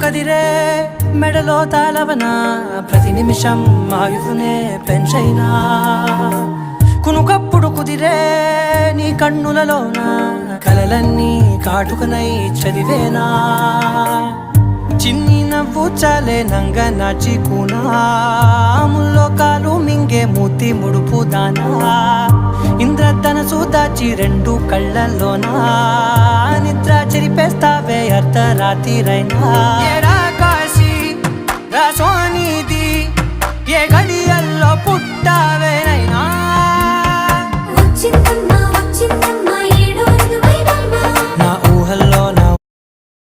కదిరే మెడలో తాళవన ప్రతి నిమిషం ఆయువునే పెంచైనా కునుకప్పుడు కుదిరే నీ కన్నులలోన కలలన్నీ కాటుకనై చదివేనా చిన్ని నవ్వు చాలే నంగ నాచి కూనాముల్లోకాలు మింగే మూతి ముడుపు దానా ఇంద్రధనసు దాచి రెండు కళ్ళల్లోనా నిద్ర చెరిపేస్తావే అర్ధరాత్రిరైనా కాశీ రాసోనిది ఏ గడి